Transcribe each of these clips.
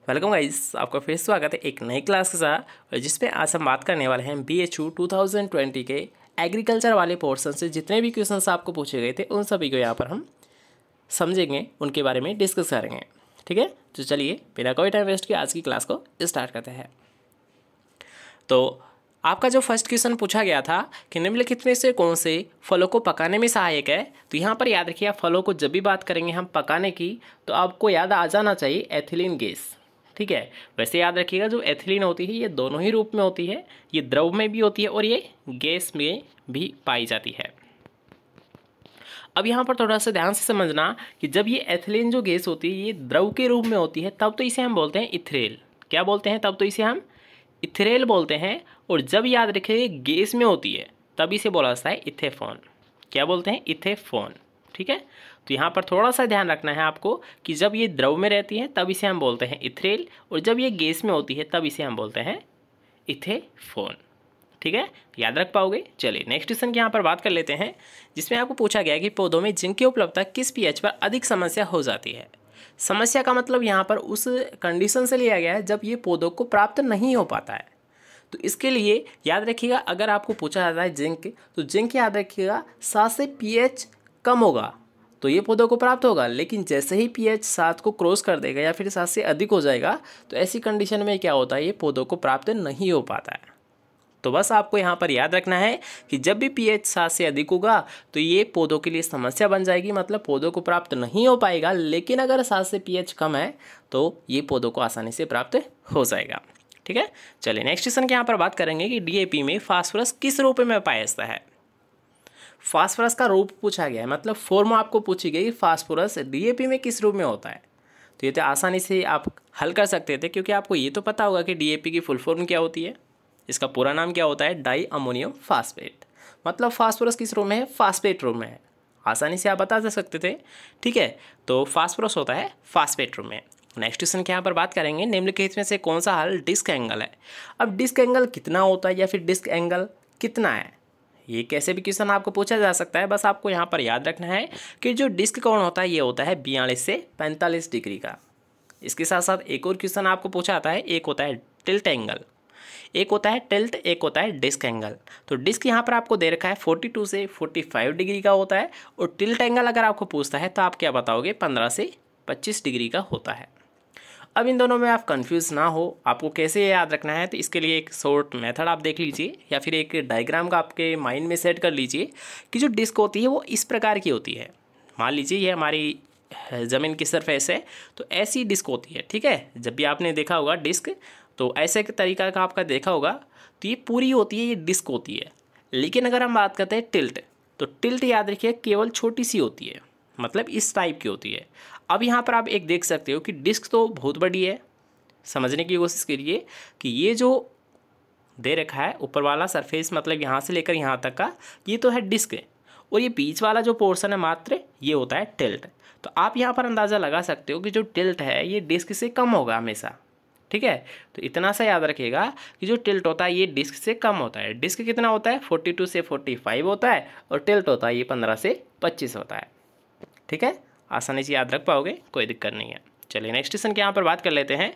Welcome guys, आपका फिर स्वागत है एक नई क्लास के साथ, जिसमें आज हम बात करने वाले हैं BHU 2020 के एग्रीकल्चर वाले पोर्शन से जितने भी क्वेश्चंस आपको पूछे गए थे उन सभी को यहाँ पर हम समझेंगे, उनके बारे में डिस्कस करेंगे। ठीक है, तो चलिए बिना कोई टाइम वेस्ट किए आज की क्लास को स्टार्ट करते हैं। तो आपका जो फर्स्ट क्वेश्चन पूछा गया था कि निम्नलिखित में से कौन से फलों को पकाने में सहायक है, तो यहाँ पर याद रखिए फलों को जब भी बात करेंगे हम पकाने की तो आपको याद आ जाना चाहिए एथिलीन गैस। ठीक है, वैसे याद रखिएगा जो एथिलीन होती है ये दोनों ही रूप में होती है, ये द्रव में भी होती है और ये गैस में भी पाई जाती है। अब यहाँ पर थोड़ा सा ध्यान से समझना कि जब ये एथिलीन जो गैस होती है ये द्रव के रूप में होती है तब तो इसे हम बोलते हैं इथेरेल। क्या बोलते हैं? तब तो इसे हम इथेरेल बोलते हैं। और जब याद रखिए गैस में होती है तब इसे बोला जाता है इथेफॉन। क्या बोलते हैं? इथेफॉन। ठीक है, तो यहाँ पर थोड़ा सा ध्यान रखना है आपको कि जब ये द्रव में रहती है तब इसे हम बोलते हैं इथेरेल और जब ये गैस में होती है तब इसे हम बोलते हैं इथेफॉन। ठीक है, याद रख पाओगे। चलिए नेक्स्ट क्वेश्चन की यहाँ पर बात कर लेते हैं, जिसमें आपको पूछा गया कि पौधों में जिंक की उपलब्धता किस पीएच पर अधिक समस्या हो जाती है। समस्या का मतलब यहाँ पर उस कंडीशन से लिया गया है जब ये पौधों को प्राप्त नहीं हो पाता है। तो इसके लिए याद रखिएगा अगर आपको पूछा जाता है जिंक, तो जिंक याद रखिएगा 7 से पीएच कम होगा तो ये पौधों को प्राप्त होगा, लेकिन जैसे ही पीएच 7 को क्रॉस कर देगा या फिर 7 से अधिक हो जाएगा तो ऐसी कंडीशन में क्या होता है, ये पौधों को प्राप्त नहीं हो पाता है। तो बस आपको यहाँ पर याद रखना है कि जब भी पीएच 7 से अधिक होगा तो ये पौधों के लिए समस्या बन जाएगी, मतलब पौधों को प्राप्त नहीं हो पाएगा। लेकिन अगर 7 से पीएच कम है तो ये पौधों को आसानी से प्राप्त हो जाएगा। ठीक है, चलिए नेक्स्ट क्वेश्चन की यहाँ पर बात करेंगे कि डीएपी में फास्फोरस किस रूप में पाया जाता है। फास्फोरस का रूप पूछा गया है, मतलब फॉर्म आपको पूछी गई फास्फोरस डीएपी में किस रूप में होता है। तो ये तो आसानी से आप हल कर सकते थे, क्योंकि आपको ये तो पता होगा कि डीएपी की फुल फॉर्म क्या होती है, इसका पूरा नाम क्या होता है, डाई अमोनियम फास्फेट। मतलब फास्फोरस किस रूप में है, फास्फेट रूप में है। आसानी से आप बता सकते थे। ठीक है, तो फास्फोरस होता है फास्फेट रूप में। नेक्स्ट क्वेश्चन के यहाँ पर बात करेंगे निम्नलिखित में से कौन सा हल डिस्क एंगल है। अब डिस्क एंगल कितना होता है या फिर डिस्क एंगल कितना है, ये कैसे भी क्वेश्चन आपको पूछा जा सकता है। बस आपको यहाँ पर याद रखना है कि जो डिस्क कोण होता है ये होता है 42 से 45 डिग्री का। इसके साथ साथ एक और क्वेश्चन आपको पूछा जाता है, एक होता है टिल्ट एंगल, एक होता है टिल्ट, एक होता है डिस्क एंगल। तो डिस्क यहाँ पर आपको दे रखा है 42 से 45 डिग्री का होता है और टिल्ट एंगल अगर आपको पूछता है तो आप क्या बताओगे, 15 से 25 डिग्री का होता है। अब इन दोनों में आप कंफ्यूज ना हो, आपको कैसे याद रखना है, तो इसके लिए एक शॉर्ट मेथड आप देख लीजिए या फिर एक डायग्राम का आपके माइंड में सेट कर लीजिए कि जो डिस्क होती है वो इस प्रकार की होती है। मान लीजिए ये हमारी ज़मीन की सरफेस है तो ऐसी डिस्क होती है। ठीक है, जब भी आपने देखा होगा डिस्क तो ऐसे तरीका का आपका देखा होगा, तो ये पूरी होती है, ये डिस्क होती है। लेकिन अगर हम बात करते हैं टिल्ट, तो टिल्ट याद रखिए केवल छोटी सी होती है, मतलब इस टाइप की होती है। अब यहाँ पर आप एक देख सकते हो कि डिस्क तो बहुत बड़ी है। समझने की कोशिश करिए कि ये जो दे रखा है ऊपर वाला सरफेस, मतलब यहाँ से लेकर यहाँ तक का, ये तो है डिस्क और ये बीच वाला जो पोर्शन है मात्र ये होता है टिल्ट। तो आप यहाँ पर अंदाज़ा लगा सकते हो कि जो टिल्ट है ये डिस्क से कम होगा हमेशा। ठीक है, तो इतना सा याद रखिएगा कि जो टिल्ट होता है ये डिस्क से कम होता है। डिस्क कितना होता है, 42 से 45 होता है और टिल्ट होता है ये 15 से 25 होता है। ठीक है, आसानी से याद रख पाओगे, कोई दिक्कत नहीं है। चलिए नेक्स्ट क्वेश्चन के यहाँ पर बात कर लेते हैं,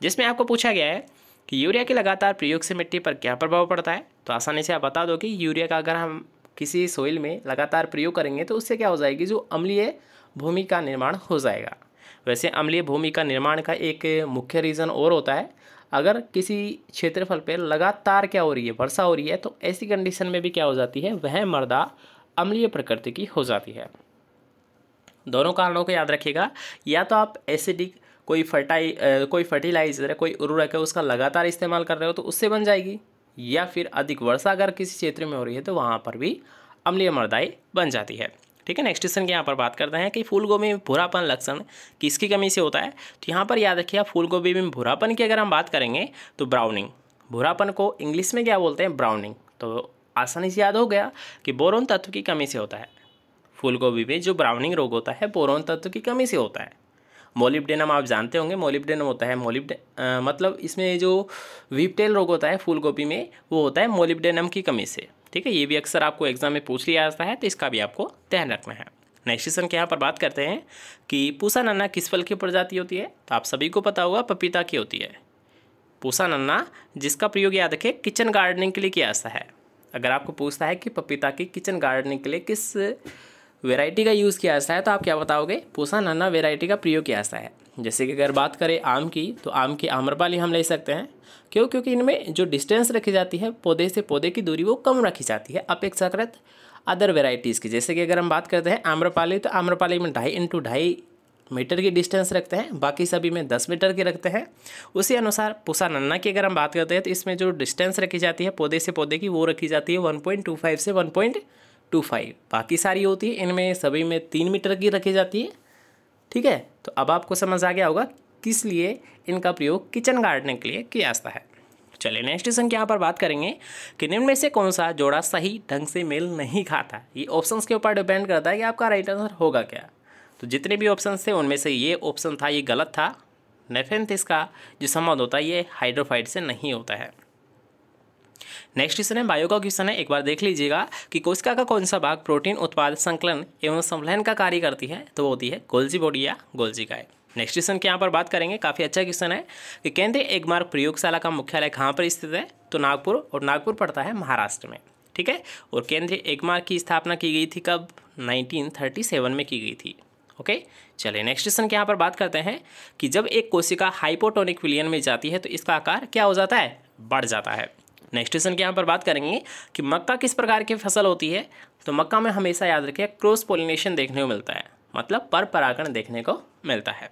जिसमें आपको पूछा गया है कि यूरिया के लगातार प्रयोग से मिट्टी पर क्या प्रभाव पड़ता है। तो आसानी से आप बता दो कि यूरिया का अगर हम किसी सोइल में लगातार प्रयोग करेंगे तो उससे क्या हो जाएगी, जो अम्लीय भूमि का निर्माण हो जाएगा। वैसे अम्लीय भूमि का निर्माण का एक मुख्य रीज़न और होता है, अगर किसी क्षेत्रफल पर लगातार क्या हो रही है, वर्षा हो रही है, तो ऐसी कंडीशन में भी क्या हो जाती है, वह मृदा अम्लीय प्रकृति की हो जाती है। दोनों कारणों को याद रखिएगा, या तो आप एसिडिक कोई फर्टिलाइजर है, कोई उर्वरक है, उसका लगातार इस्तेमाल कर रहे हो तो उससे बन जाएगी, या फिर अधिक वर्षा अगर किसी क्षेत्र में हो रही है तो वहाँ पर भी अम्लीय मृदाएं बन जाती है। ठीक है, नेक्स्ट क्वेश्चन की यहाँ पर बात करते हैं कि फूलगोभी में भूरापन लक्षण किसकी कमी से होता है। तो यहाँ पर याद रखिए फूलगोभी में भूरापन की अगर हम बात करेंगे तो ब्राउनिंग, भूरापन को इंग्लिश में क्या बोलते हैं, ब्राउनिंग। तो आसानी से याद हो गया कि बोरोन तत्व की कमी से होता है। फूलगोभी में जो ब्राउनिंग रोग होता है बोरोन तत्व की कमी से होता है। मोलिब्डेनम आप जानते होंगे, मोलिब्डेनम होता है मतलब इसमें जो वीपटेल रोग होता है फूलगोभी में वो होता है मोलिब्डेनम की कमी से। ठीक है, ये भी अक्सर आपको एग्जाम में पूछ लिया जाता है, तो इसका भी आपको ध्यान रखना है। नेक्स्ट क्वेश्चन के यहाँ पर बात करते हैं कि पूसा नन्ना किस फल की प्रजाति होती है। तो आप सभी को पता होगा पपीता की होती है पूसा नन्ना, जिसका प्रयोग याद रखें किचन गार्डनिंग के लिए किया जाता है। अगर आपको पूछता है कि पपीता की किचन गार्डनिंग के लिए किस वैरायटी का यूज़ किया जाता है तो आप क्या बताओगे, पूसा नन्ना वैरायटी का प्रयोग किया जाता है। जैसे कि अगर बात करें आम की, तो आम की आम्रपाली हम ले सकते हैं। क्यों? क्योंकि इनमें जो डिस्टेंस रखी जाती है पौधे से पौधे की दूरी वो कम रखी जाती है अपेक्षाकृत अदर वेराइटीज़ की। जैसे कि अगर हम बात करते हैं आम्रपाली, तो आम्रपाली में 2.5 × 2.5 मीटर की डिस्टेंस रखते हैं, बाकी सभी में 10 मीटर की रखते हैं। उसी अनुसार पूसा नन्ना की अगर हम बात करते हैं तो इसमें जो डिस्टेंस रखी जाती है पौधे से पौधे की वो रखी जाती है 1.25 से 1.25। बाकी सारी होती है इनमें सभी में 3 मीटर की रखी जाती है। ठीक है, तो अब आपको समझ आ गया होगा किस लिए इनका प्रयोग किचन गार्डनिंग के लिए किया जाता है। चलिए नेक्स्ट क्वेश्चन के यहाँ पर बात करेंगे कि निम्न में से कौन सा जोड़ा सही ढंग से मेल नहीं खाता। ये ऑप्शंस के ऊपर डिपेंड करता है कि आपका राइट आंसर होगा क्या। तो जितने भी ऑप्शंस थे उनमें से ये ऑप्शन था, ये गलत था। नेफेंथिस का जो संबंध होता है ये हाइड्रोफाइट से नहीं होता है। नेक्स्ट क्वेश्चन है बायो का क्वेश्चन है, एक बार देख लीजिएगा कि कोशिका का कौन सा भाग प्रोटीन उत्पाद संकलन एवं संवहन का कार्य करती है। तो वो होती है गोल्जी बॉडी या गोल्जी काय। नेक्स्ट क्वेश्चन के यहाँ पर बात करेंगे, काफ़ी अच्छा क्वेश्चन है कि केंद्रीय एगमार्क प्रयोगशाला का मुख्यालय कहाँ पर स्थित है। तो नागपुर, और नागपुर पड़ता है महाराष्ट्र में। ठीक है, और केंद्रीय एगमार्क की स्थापना की गई थी कब, 1937 में की गई थी। ओके, चलिए नेक्स्ट क्वेश्चन के यहाँ पर बात करते हैं कि जब एक कोशिका हाइपोटोनिक विलयन में जाती है तो इसका आकार क्या हो जाता है, बढ़ जाता है। नेक्स्ट क्वेश्चन के यहाँ पर बात करेंगे कि मक्का किस प्रकार की फसल होती है। तो मक्का में हमेशा याद रखिए क्रॉस पोलिनेशन देखने को मिलता है, मतलब पर परागण देखने को मिलता है।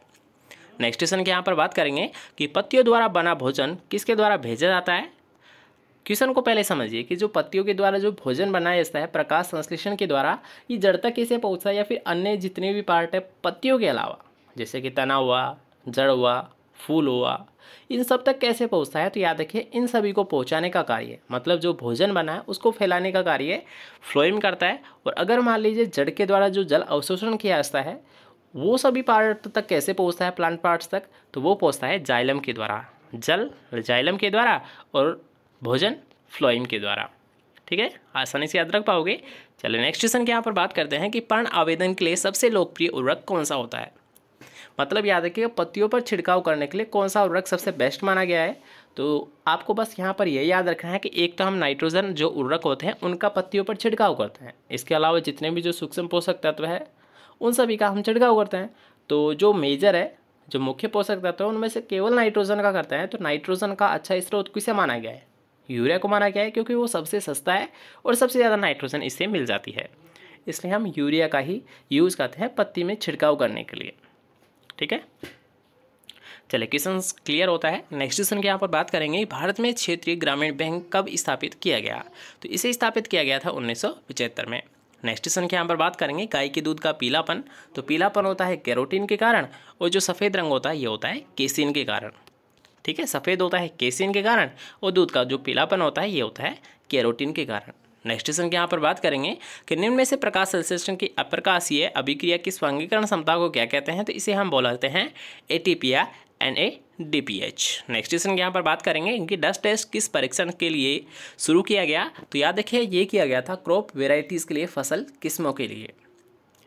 नेक्स्ट क्वेश्चन के यहाँ पर बात करेंगे कि पत्तियों द्वारा बना भोजन किसके द्वारा भेजा जाता है। क्वेश्चन को पहले समझिए कि जो पत्तियों के द्वारा जो भोजन बनाया जाता है प्रकाश संश्लेषण के द्वारा, ये जड़ तक कैसे पहुँचता है, या फिर अन्य जितने भी पार्ट है पत्तियों के अलावा, जैसे कि तना हुआ, जड़ हुआ, फूल हुआ, इन सब तक कैसे पहुँचता है। तो याद रखिए इन सभी को पहुँचाने का कार्य, मतलब जो भोजन बना है उसको फैलाने का कार्य फ्लोएम करता है। और अगर मान लीजिए जड़ के द्वारा जो जल अवशोषण किया जाता है वो सभी पार्ट तक कैसे पहुँचता है, प्लांट पार्ट्स तक, तो वो पहुँचता है जाइलम के द्वारा, जल जाइलम के द्वारा और भोजन फ्लोएम के द्वारा। ठीक है, आसानी से याद रख पाओगे। चलिए नेक्स्ट क्वेश्चन के यहाँ पर बात करते हैं कि पर्ण आवेदन के लिए सबसे लोकप्रिय उर्वरक कौन सा होता है। मतलब याद रखिए पत्तियों पर छिड़काव करने के लिए कौन सा उर्वरक सबसे बेस्ट माना गया है। तो आपको बस यहाँ पर यह याद रखना है कि एक तो हम नाइट्रोजन जो उर्वरक होते हैं उनका पत्तियों पर छिड़काव करते हैं, इसके अलावा जितने भी जो सूक्ष्म पोषक तत्व है उन सभी का हम छिड़काव करते हैं। तो जो मेजर है, जो मुख्य पोषक तत्व है उनमें से केवल नाइट्रोजन का करते हैं। तो नाइट्रोजन का अच्छा स्रोत किसे माना गया है, यूरिया को माना गया है, क्योंकि वो सबसे सस्ता है और सबसे ज़्यादा नाइट्रोजन इससे मिल जाती है। इसलिए हम यूरिया का ही यूज़ करते हैं पत्ती में छिड़काव करने के लिए। ठीक है, चलिए क्वेश्चन क्लियर होता है। नेक्स्ट क्वेश्चन के यहाँ पर बात करेंगे भारत में क्षेत्रीय ग्रामीण बैंक कब स्थापित किया गया। तो इसे स्थापित किया गया था 1975 में। नेक्स्ट क्वेश्चन के यहाँ पर बात करेंगे गाय के दूध का पीलापन। तो पीलापन होता है कैरोटीन के कारण, और जो सफ़ेद रंग होता है ये होता है केसिन के कारण। ठीक है, सफ़ेद होता है केसिन के कारण और दूध का जो पीलापन होता है ये होता है कैरोटीन के कारण। नेक्स्ट क्वेश्चन के यहाँ पर बात करेंगे कि निम्न में से प्रकाश संश्लेषण की अप्रकाशीय अभिक्रिया की स्वांगीकरण क्षमता को क्या कहते हैं। तो इसे हम बोलते हैं ATP या NADPH। नेक्स्ट क्वेश्चन के यहाँ पर बात करेंगे कि डस्ट टेस्ट किस परीक्षण के लिए शुरू किया गया। तो याद रखिए ये किया गया था क्रॉप वेराइटीज़ के लिए, फसल किस्मों के लिए।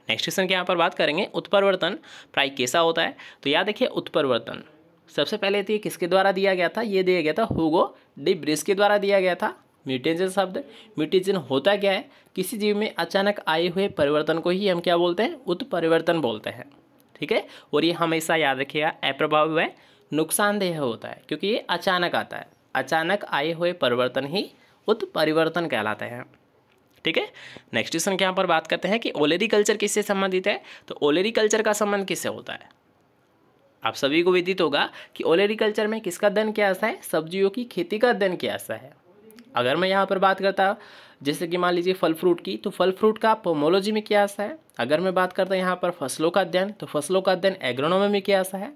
नेक्स्ट क्वेश्चन के यहाँ पर बात करेंगे उत्परिवर्तन प्राय कैसा होता है। तो याद रखिए उत्परिवर्तन सबसे पहले तो ये किसके द्वारा दिया गया था, ये दिया गया था ह्यूगो डी ब्रिस के द्वारा दिया गया था। म्यूटेशन शब्द, म्यूटेशन होता क्या है, किसी जीव में अचानक आए हुए परिवर्तन को ही हम क्या बोलते हैं, उत्परिवर्तन बोलते हैं। ठीक है, और ये हमेशा याद रखिएगा अप्रभावी व नुकसानदेह होता है, क्योंकि ये अचानक आता है। अचानक आए हुए परिवर्तन ही उत्परिवर्तन कहलाते हैं। ठीक है, नेक्स्ट क्वेश्चन के यहाँ पर बात करते हैं कि ओलेरीकल्चर किससे संबंधित है। तो ओलेरीकल्चर का संबंध किससे होता है। आप सभी को विदित होगा कि ओलेरीकल्चर में किसका अध्ययन किया जाता है, सब्जियों की खेती का अध्ययन किया जाता है। अगर मैं यहाँ पर बात करता जैसे कि मान लीजिए फल फ्रूट की, तो फल फ्रूट का पोमोलॉजी में किया जाता है। अगर मैं बात करता यहाँ पर फसलों का अध्ययन, तो फसलों का अध्ययन एग्रोनॉमी में किया जाता है।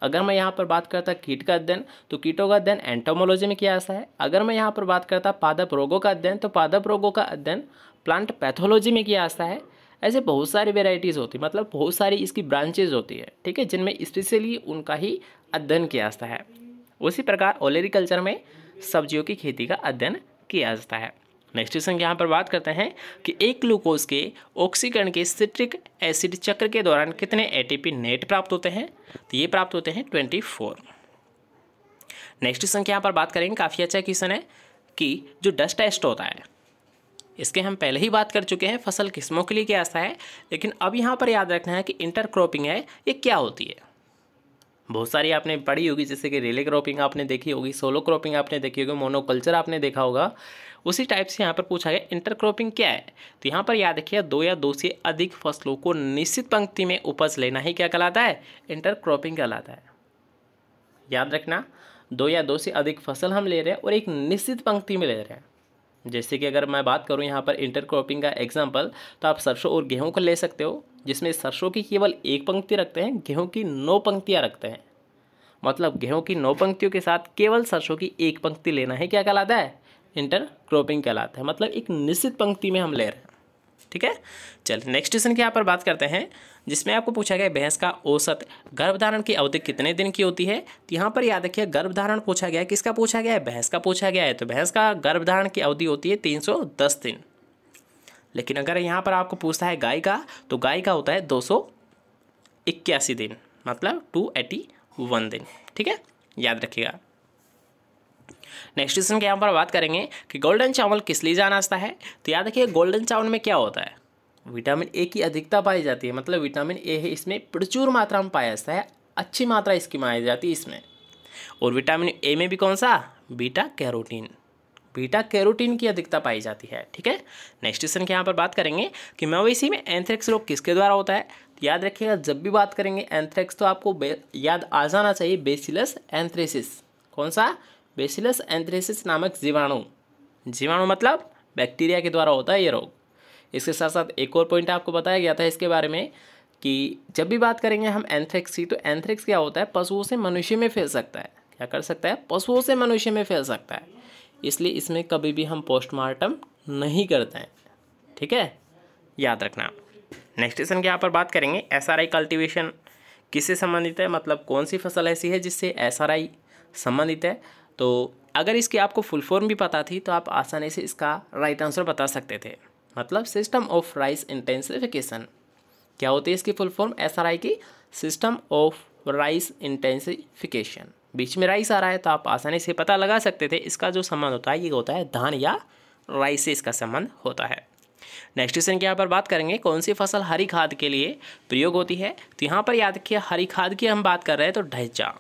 अगर मैं यहाँ पर बात करता कीट का अध्ययन, तो कीटों का अध्ययन एंटोमोलॉजी में किया जाता है। अगर मैं यहाँ पर बात करता पादप रोगों का अध्ययन, तो पादप रोगों का अध्ययन प्लांट पैथोलॉजी में किया जाता है। ऐसे बहुत सारी वेराइटीज़ होती है, मतलब बहुत सारी इसकी ब्रांचेज होती है। ठीक है, जिनमें स्पेशली उनका ही अध्ययन किया जाता है। उसी प्रकार ओलेरीकल्चर में सब्जियों की खेती का अध्ययन किया जाता है। नेक्स्ट क्वेश्चन यहाँ पर बात करते हैं कि एक ग्लूकोज के ऑक्सीकरण के सिट्रिक एसिड चक्र के दौरान कितने एटीपी नेट प्राप्त होते हैं? तो ये प्राप्त होते हैं 24। नेक्स्ट क्वेश्चन यहाँ पर बात करेंगे, काफ़ी अच्छा क्वेश्चन है कि जो डस्ट टेस्ट होता है इसके हम पहले ही बात कर चुके हैं फसल किस्मों के लिए क्या आता है, लेकिन अब यहाँ पर याद रखना है कि इंटरक्रॉपिंग है ये क्या होती है। बहुत सारी आपने पढ़ी होगी, जैसे कि रिले क्रॉपिंग आपने देखी होगी, सोलो क्रॉपिंग आपने देखी होगी, मोनोकल्चर आपने देखा होगा। उसी टाइप से यहाँ पर पूछा गया इंटरक्रॉपिंग क्या है। तो यहाँ पर याद रखिए 2 या 2 से अधिक फसलों को निश्चित पंक्ति में उपज लेना ही क्या कहलाता है? इंटरक्रॉपिंग कहलाता है। याद रखना 2 या 2 से अधिक फसल हम ले रहे हैं और एक निश्चित पंक्ति में ले रहे हैं। जैसे कि अगर मैं बात करूं यहाँ पर इंटरक्रॉपिंग का एग्जांपल, तो आप सरसों और गेहूं को ले सकते हो, जिसमें सरसों की केवल 1 पंक्ति रखते हैं, गेहूं की 9 पंक्तियां रखते हैं। मतलब गेहूं की 9 पंक्तियों के साथ केवल सरसों की 1 पंक्ति लेना है क्या कहलाता है? इंटरक्रॉपिंग कहलाता है। मतलब एक निश्चित पंक्ति में हम ले रहे हैं। ठीक है, चलिए नेक्स्ट क्वेश्चन की यहाँ पर बात करते हैं, जिसमें आपको पूछा गया भैंस का औसत गर्भधारण की अवधि कितने दिन की होती है। तो यहाँ पर याद रखिए गर्भधारण पूछा गया है, किसका पूछा गया है? भैंस का पूछा गया है। तो भैंस का गर्भधारण की अवधि होती है 310 दिन। लेकिन अगर यहाँ पर आपको पूछता है गाय का, तो गाय का होता है 281 दिन, मतलब 281 दिन। ठीक है, याद रखिएगा। नेक्स्ट क्वेश्चन के यहाँ पर बात करेंगे कि गोल्डन चावल किस लिए जाना जाता है। तो याद रखिए गोल्डन चावल में क्या होता है? विटामिन ए की अधिकता पाई जाती है। मतलब विटामिन ए है इसमें प्रचुर मात्रा में पाया जाता है, अच्छी मात्रा इसकी पाई जाती है इसमें। और विटामिन ए में भी कौन सा? Beta carotene. बीटा कैरोटीन की अधिकता पाई जाती है। ठीक है, नेक्स्ट क्वेश्चन के यहाँ पर बात करेंगे कि मवेशी में एंथ्रेक्स रोग किसके द्वारा होता है। तो याद रखिएगा जब भी बात करेंगे एंथ्रेक्स तो आपको याद आ जाना चाहिए बेसिलस एंथ्रेसिस। कौन सा? बेसिलस एंथ्रेसिस नामक जीवाणु। जीवाणु मतलब बैक्टीरिया के द्वारा होता है ये रोग। इसके साथ साथ एक और पॉइंट आपको बताया गया था इसके बारे में कि जब भी बात करेंगे हम एंथ्रेक्स की, तो एंथ्रेक्स क्या होता है? पशुओं से मनुष्य में फैल सकता है। क्या कर सकता है? पशुओं से मनुष्य में फैल सकता है। इसलिए इसमें कभी भी हम पोस्टमार्टम नहीं करते हैं। ठीक है, याद रखना। नेक्स्ट क्वेश्चन की यहाँ पर बात करेंगे एसआरआई कल्टीवेशन किससे संबंधित है। मतलब कौन सी फसल ऐसी है जिससे एसआरआई संबंधित है। तो अगर इसकी आपको फुल फॉर्म भी पता थी तो आप आसानी से इसका राइट आंसर बता सकते थे। मतलब सिस्टम ऑफ राइस इंटेंसिफिकेशन। क्या होती है इसकी फुल फॉर्म? एसआरआई की सिस्टम ऑफ राइस इंटेंसिफिकेशन। बीच में राइस आ रहा है तो आप आसानी से पता लगा सकते थे इसका जो संबंध होता है ये होता है धान या राइस से इसका संबंध होता है। नेक्स्ट क्वेश्चन के यहाँ पर बात करेंगे कौन सी फसल हरी खाद के लिए प्रयोग होती है। तो यहाँ पर याद रखिए हरी खाद की हम बात कर रहे हैं तो ढैंचा।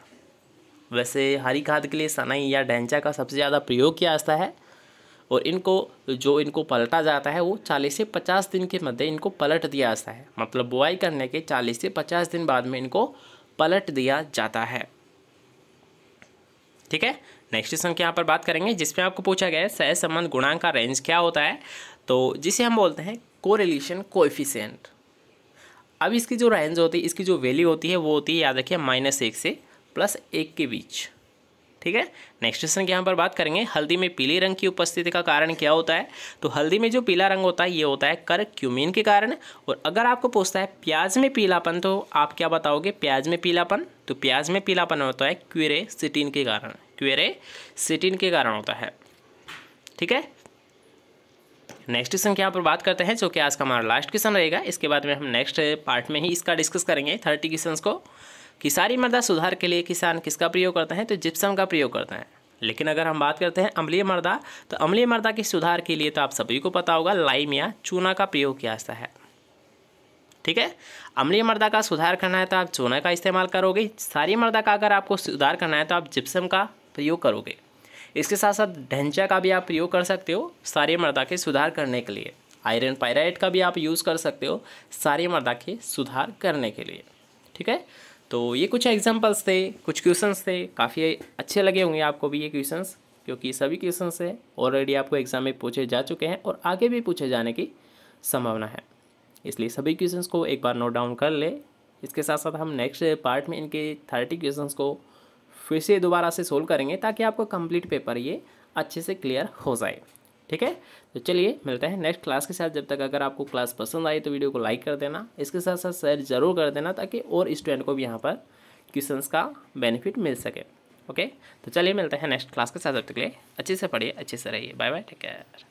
वैसे हरी खाद के लिए सनई या ढैंचा का सबसे ज़्यादा प्रयोग किया जाता है और इनको पलटा जाता है वो 40 से 50 दिन के मध्य इनको पलट दिया जाता है। मतलब बुआई करने के 40 से 50 दिन बाद में इनको पलट दिया जाता है। ठीक है, नेक्स्ट क्वेश्चन की यहाँ पर बात करेंगे जिसमें आपको पूछा गया है सहसंबंध गुणांक का रेंज क्या होता है। तो जिसे हम बोलते हैं कोरिलेशन कोएफिशिएंट। अब इसकी जो रेंज होती है, इसकी जो वैल्यू होती है वो होती है याद रखिए -1 से +1 के बीच। ठीक है, नेक्स्ट क्वेश्चन की यहाँ पर बात करेंगे हल्दी में पीले रंग की उपस्थिति का कारण क्या होता है। तो हल्दी में जो पीला रंग होता है ये होता है करक्यूमिन के कारण। और अगर आपको पूछता है प्याज में पीलापन तो आप क्या बताओगे? प्याज में पीलापन, तो प्याज में पीलापन होता है क्यूरेसिटिन के कारण। क्यूरेसिटिन के कारण होता है। ठीक है, नेक्स्ट क्वेश्चन की यहाँ पर बात करते हैं जो कि आज का हमारा लास्ट क्वेश्चन रहेगा। इसके बाद में हम नेक्स्ट पार्ट में ही इसका डिस्कस करेंगे 30 क्वेश्चन को कि सारी मृदा सुधार के लिए किसान किसका प्रयोग करते हैं। तो जिप्सम का प्रयोग करते हैं। लेकिन अगर हम बात करते हैं अम्लीय मृदा, तो अम्लीय मृदा के सुधार के लिए तो आप सभी को पता होगा लाइम या चूना का प्रयोग किया जाता है। ठीक है, अम्लीय मृदा का सुधार करना है तो आप चूना का इस्तेमाल करोगे। सारी मृदा का अगर आपको सुधार करना है तो आप जिप्सम का प्रयोग करोगे। इसके साथ साथ ढैंचा का भी आप प्रयोग कर सकते हो सारी मृदा के सुधार करने के लिए। आयरन पायराइट का भी आप यूज़ कर सकते हो सारी मृदा के सुधार करने के लिए। ठीक है, तो ये कुछ एग्जांपल्स थे, कुछ क्वेश्चंस थे। काफ़ी अच्छे लगे होंगे आपको भी ये क्वेश्चंस, क्योंकि सभी क्वेश्चंस से ऑलरेडी आपको एग्जाम में पूछे जा चुके हैं और आगे भी पूछे जाने की संभावना है। इसलिए सभी क्वेश्चंस को एक बार नोट डाउन कर ले। इसके साथ साथ हम नेक्स्ट पार्ट में इनके 30 क्वेश्चंस को फिर से दोबारा से सोल्व करेंगे ताकि आपको कंप्लीट पेपर ये अच्छे से क्लियर हो जाए। ठीक है, तो चलिए मिलते हैं नेक्स्ट क्लास के साथ। जब तक अगर आपको क्लास पसंद आई तो वीडियो को लाइक कर देना, इसके साथ साथ शेयर ज़रूर कर देना ताकि और स्टूडेंट को भी यहाँ पर क्वेश्चंस का बेनिफिट मिल सके। ओके, तो चलिए मिलते हैं नेक्स्ट क्लास के साथ। जब तक के लिए अच्छे से पढ़िए, अच्छे से रहिए। Bye bye, take care.